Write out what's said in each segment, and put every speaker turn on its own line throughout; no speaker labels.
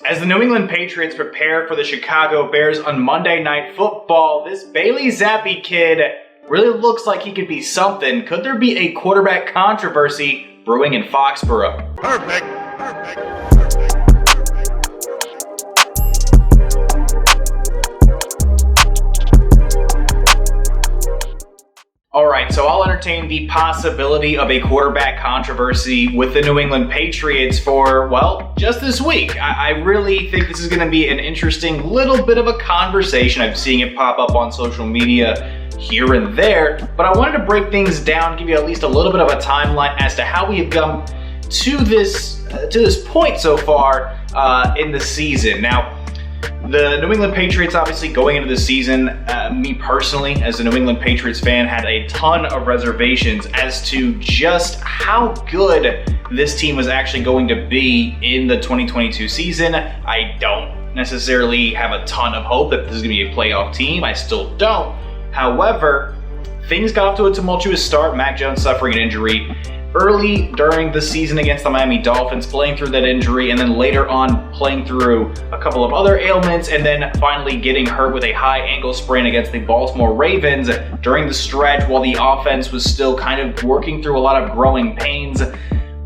As the New England Patriots prepare for the Chicago Bears on Monday Night Football, this Bailey Zappe kid really looks like he could be something. Could there be a quarterback controversy brewing in Foxborough?
Perfect.
Alright, so I'll entertain the possibility of a quarterback controversy with the New England Patriots for, well, just this week. I really think this is going to be an interesting little bit of a conversation. I'm seeing it pop up on social media here and there, but I wanted to break things down, give you at least a little bit of a timeline as to how we have come to this point so far in the season. Now, the New England Patriots, obviously, going into the season, me personally, as a New England Patriots fan, had a ton of reservations as to just how good this team was actually going to be in the 2022 season. I don't necessarily have a ton of hope that this is going to be a playoff team. I still don't. However, things got off to a tumultuous start. Mac Jones suffering an injury early during the season against the Miami Dolphins, playing through that injury, and then later on playing through a couple of other ailments, and then finally getting hurt with a high ankle sprain against the Baltimore Ravens during the stretch while the offense was still kind of working through a lot of growing pains.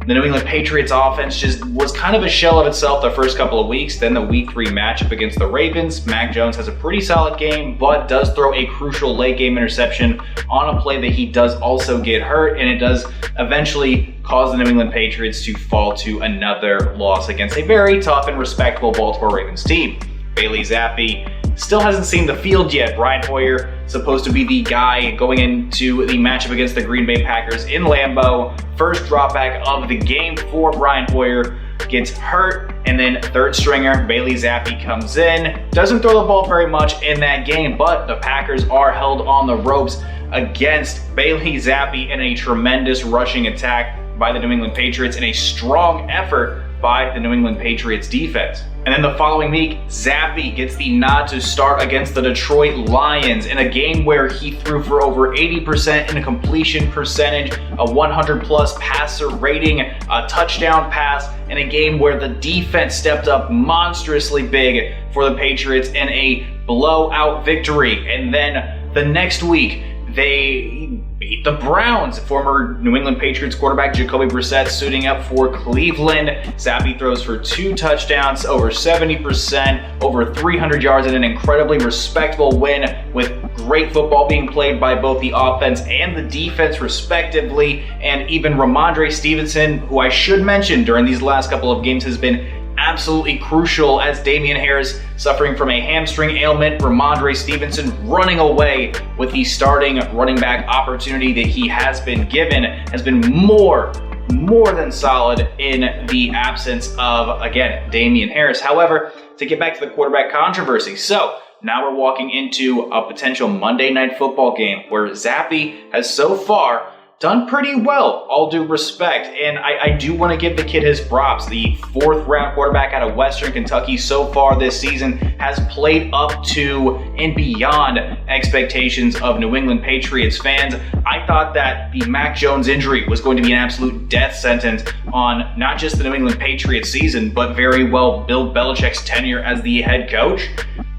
The New England Patriots offense just was kind of a shell of itself the first couple of weeks. Then the Week 3 matchup against the Ravens, Mac Jones has a pretty solid game, but does throw a crucial late game interception on a play that he does also get hurt, and it does eventually cause the New England Patriots to fall to another loss against a very tough and respectable Baltimore Ravens team. Bailey Zappe still hasn't seen the field yet. Brian Hoyer supposed to be the guy going into the matchup against the Green Bay Packers in Lambeau. First dropback of the game for Brian Hoyer gets hurt, and then third stringer Bailey Zappe comes in. Doesn't throw the ball very much in that game, but the Packers are held on the ropes against Bailey Zappe in a tremendous rushing attack by the New England Patriots and a strong effort by the New England Patriots defense. And then the following week, Zappe gets the nod to start against the Detroit Lions in a game where he threw for over 80% in a completion percentage, a 100+ passer rating, a touchdown pass, in a game where the defense stepped up monstrously big for the Patriots in a blowout victory. And then the next week, they beat the Browns. Former New England Patriots quarterback Jacoby Brissett suiting up for Cleveland. Zappe throws for 2 touchdowns, over 70%, over 300 yards, in an incredibly respectable win with great football being played by both the offense and the defense respectively. And even Ramondre Stevenson, who I should mention during these last couple of games has been absolutely crucial as Damian Harris suffering from a hamstring ailment. Ramondre Stevenson running away with the starting running back opportunity that he has been given, has been more than solid in the absence of, again, Damian Harris. However, to get back to the quarterback controversy, so now we're walking into a potential Monday Night Football game where Zappe has so far done pretty well, all due respect, and I do want to give the kid his props. The 4th round quarterback out of Western Kentucky so far this season has played up to and beyond expectations of New England Patriots fans. I thought that the Mac Jones injury was going to be an absolute death sentence on not just the New England Patriots season, but very well Bill Belichick's tenure as the head coach.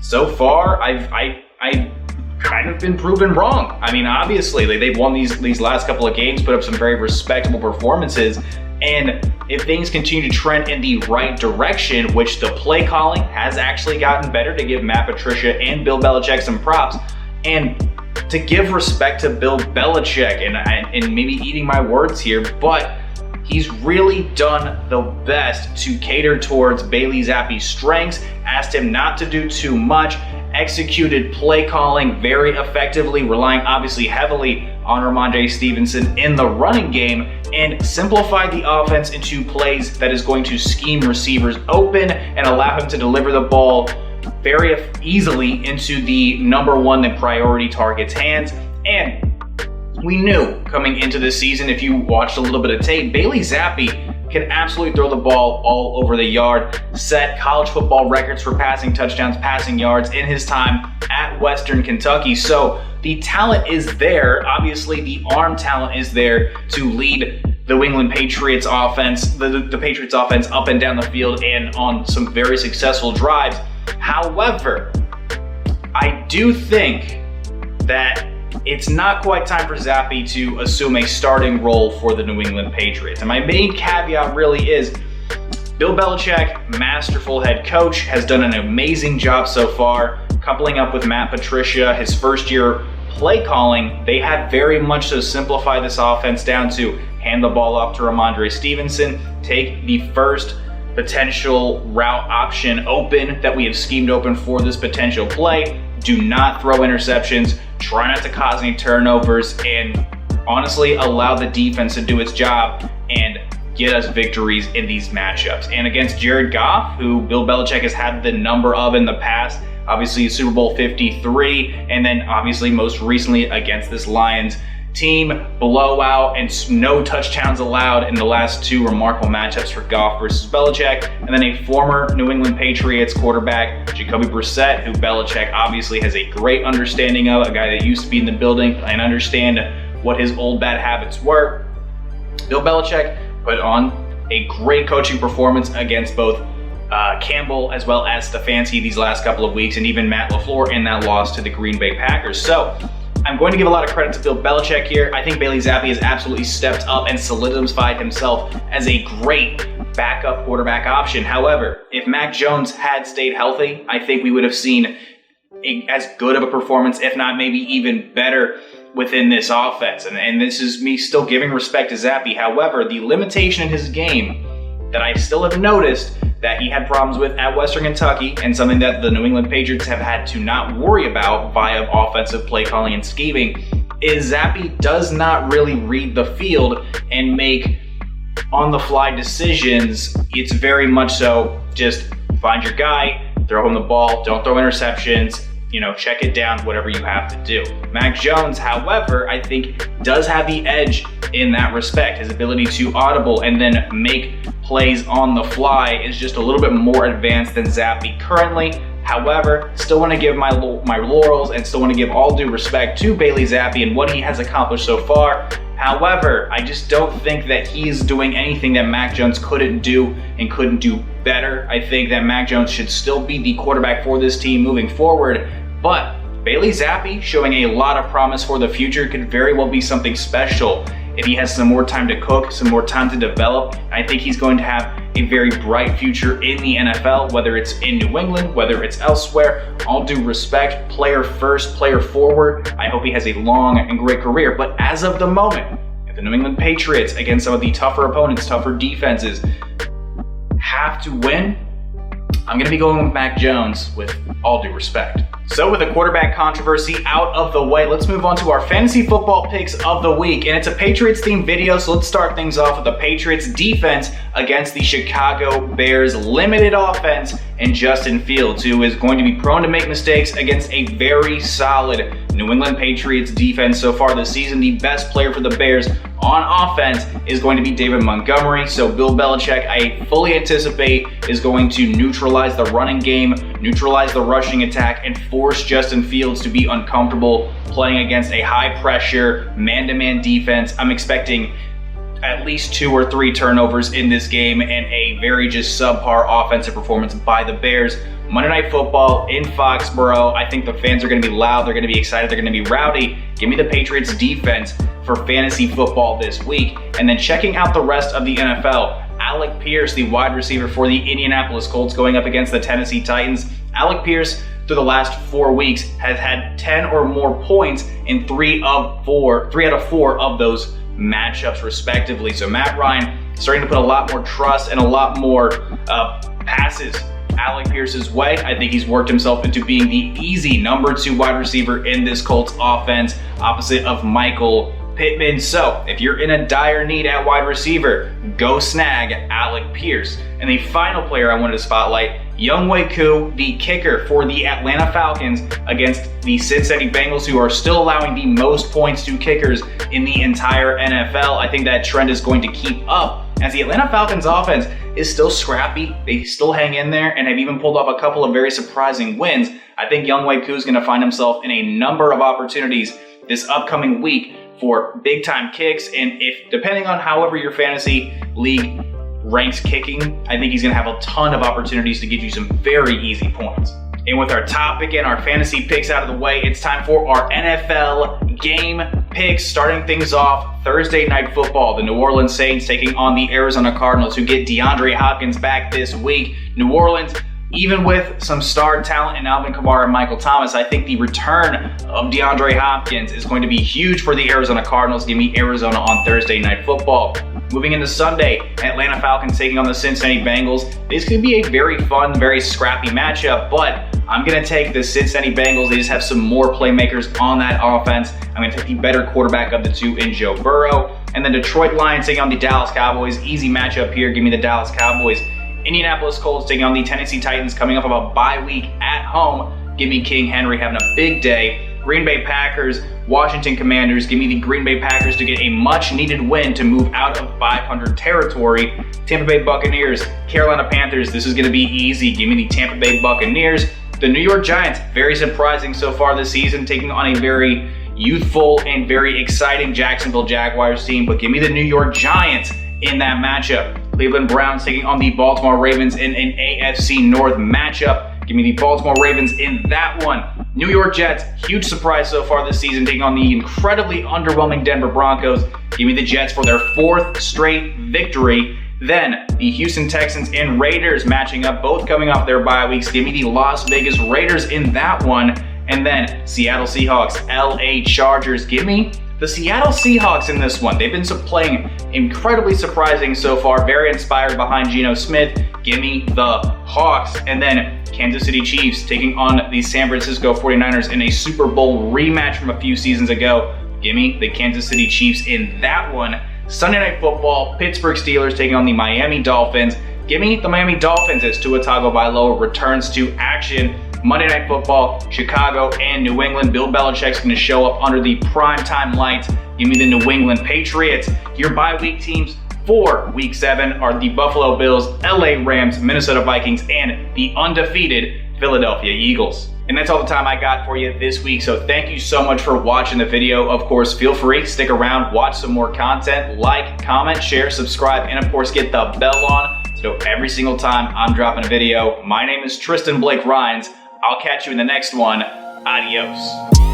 So far, I've kind of been proven wrong. I mean, obviously, they've won these last couple of games, put up some very respectable performances, and if things continue to trend in the right direction, which the play calling has actually gotten better, to give Matt Patricia and Bill Belichick some props, and to give respect to Bill Belichick, and maybe eating my words here, but he's really done the best to cater towards Bailey Zappe's strengths, asked him not to do too much, executed play calling very effectively, relying obviously heavily on Ramondre Stevenson in the running game, and simplified the offense into plays that is going to scheme receivers open and allow him to deliver the ball very easily into the number 1 priority target's hands. And we knew coming into this season, if you watched a little bit of tape, Bailey Zappe can absolutely throw the ball all over the yard, set college football records for passing touchdowns, passing yards in his time at Western Kentucky. So the talent is there. Obviously, the arm talent is there to lead the New England Patriots offense, the Patriots offense up and down the field and on some very successful drives. However, I do think that it's not quite time for Zappe to assume a starting role for the New England Patriots. And my main caveat really is Bill Belichick, masterful head coach, has done an amazing job so far, coupling up with Matt Patricia, his first year play calling. They have very much so simplified this offense down to hand the ball off to Ramondre Stevenson, take the first potential route option open that we have schemed open for this potential play. Do not throw interceptions, try not to cause any turnovers, and honestly allow the defense to do its job and get us victories in these matchups. And against Jared Goff, who Bill Belichick has had the number of in the past, obviously Super Bowl 53, and then obviously most recently against this Lions team, blowout and no touchdowns allowed in the last two remarkable matchups for Goff versus Belichick. And then a former New England Patriots quarterback, Jacoby Brissett, who Belichick obviously has a great understanding of, a guy that used to be in the building and understand what his old bad habits were. Bill Belichick put on a great coaching performance against both Campbell as well as Stefanski these last couple of weeks, and even Matt LaFleur in that loss to the Green Bay Packers. So I'm going to give a lot of credit to Bill Belichick here. I think Bailey Zappe has absolutely stepped up and solidified himself as a great backup quarterback option. However, if Mac Jones had stayed healthy, I think we would have seen as good of a performance, if not maybe even better, within this offense. And this is me still giving respect to Zappe. However, the limitation in his game that I still have noticed that he had problems with at Western Kentucky, and something that the New England Patriots have had to not worry about via offensive play calling and scheming, is Zappe does not really read the field and make on-the-fly decisions. It's very much so just find your guy, throw him the ball, don't throw interceptions, check it down, whatever you have to do. Mac Jones, however, I think does have the edge in that respect. His ability to audible and then make plays on the fly is just a little bit more advanced than Zappe currently. However, still want to give my laurels and still want to give all due respect to Bailey Zappe and what he has accomplished so far. However, I just don't think that he's doing anything that Mac Jones couldn't do and couldn't do better. I think that Mac Jones should still be the quarterback for this team moving forward, but Bailey Zappe, showing a lot of promise for the future, could very well be something special if he has some more time to cook, some more time to develop. I think he's going to have a very bright future in the NFL, whether it's in New England, whether it's elsewhere. All due respect, player first, player forward. I hope he has a long and great career. But as of the moment, if the New England Patriots, against some of the tougher opponents, tougher defenses, have to win, I'm going to be going with Mac Jones with all due respect. So with the quarterback controversy out of the way, let's move on to our fantasy football picks of the week. And it's a Patriots themed video, so let's start things off with the Patriots defense against the Chicago Bears limited offense and Justin Fields, who is going to be prone to make mistakes against a very solid New England Patriots defense so far this season. The best player for the Bears on offense is going to be David Montgomery. So Bill Belichick, I fully anticipate, is going to neutralize the running game, neutralize the rushing attack, and force Justin Fields to be uncomfortable playing against a high-pressure, man-to-man defense. I'm expecting at least 2 or 3 turnovers in this game and a very just subpar offensive performance by the Bears. Monday Night Football in Foxborough. I think the fans are going to be loud. They're going to be excited. They're going to be rowdy. Give me the Patriots defense for fantasy football this week. And then checking out the rest of the NFL, Alec Pierce, the wide receiver for the Indianapolis Colts, going up against the Tennessee Titans. Alec Pierce, through the last 4 weeks, has had 10 or more points in 3 out of 4 of those matchups respectively. So Matt Ryan starting to put a lot more trust and a lot more passes Alec Pierce's way. I think he's worked himself into being the easy number 2 wide receiver in this Colts offense, opposite of Michael Pittman. So if you're in a dire need at wide receiver, go snag Alec Pierce. And the final player I wanted to spotlight, Younghoe Koo, the kicker for the Atlanta Falcons against the Cincinnati Bengals, who are still allowing the most points to kickers in the entire NFL. I think that trend is going to keep up as the Atlanta Falcons offense is still scrappy. They still hang in there and have even pulled off a couple of very surprising wins. I think Younghoe Koo is going to find himself in a number of opportunities this upcoming week for big time kicks. And if, depending on however your fantasy league ranks kicking, I think he's gonna have a ton of opportunities to get you some very easy points. And with our topic and our fantasy picks out of the way, it's time for our NFL game picks. Starting things off, Thursday Night Football. The New Orleans Saints taking on the Arizona Cardinals, who get DeAndre Hopkins back this week. New Orleans, even with some star talent in Alvin Kamara and Michael Thomas, I think the return of DeAndre Hopkins is going to be huge for the Arizona Cardinals. Give me Arizona on Thursday Night Football. Moving into Sunday, Atlanta Falcons taking on the Cincinnati Bengals. This could be a very fun, very scrappy matchup, but I'm going to take the Cincinnati Bengals. They just have some more playmakers on that offense. I'm going to take the better quarterback of the two in Joe Burrow. And then Detroit Lions taking on the Dallas Cowboys. Easy matchup here. Give me the Dallas Cowboys. Indianapolis Colts taking on the Tennessee Titans, coming off of a bye week at home. Give me King Henry having a big day. Green Bay Packers, Washington Commanders. Give me the Green Bay Packers to get a much-needed win to move out of 500 territory. Tampa Bay Buccaneers, Carolina Panthers. This is going to be easy. Give me the Tampa Bay Buccaneers. The New York Giants, very surprising so far this season, taking on a very youthful and very exciting Jacksonville Jaguars team. But give me the New York Giants in that matchup. Cleveland Browns taking on the Baltimore Ravens in an AFC North matchup. Give me the Baltimore Ravens in that one. New York Jets, huge surprise so far this season, taking on the incredibly underwhelming Denver Broncos. Give me the Jets for their 4th straight victory. Then the Houston Texans and Raiders matching up, both coming off their bye weeks. Give me the Las Vegas Raiders in that one. And then Seattle Seahawks, LA Chargers. Give me the Seattle Seahawks in this one. They've been playing incredibly surprising so far, very inspired behind Geno Smith. Give me the Hawks. And then Kansas City Chiefs taking on the San Francisco 49ers in a Super Bowl rematch from a few seasons ago. Give me the Kansas City Chiefs in that one. Sunday Night Football, Pittsburgh Steelers taking on the Miami Dolphins. Give me the Miami Dolphins as Tua Tagovailoa returns to action. Monday Night Football, Chicago and New England. Bill Belichick's going to show up under the primetime lights. Give me the New England Patriots. Your bye week teams for Week 7 are the Buffalo Bills, LA Rams, Minnesota Vikings, and the undefeated Philadelphia Eagles. And that's all the time I got for you this week, so thank you so much for watching the video. Of course, feel free to stick around, watch some more content, like, comment, share, subscribe, and of course get the bell on to know every single time I'm dropping a video. My name is Tristan Blake Rines. I'll catch you in the next one. Adios.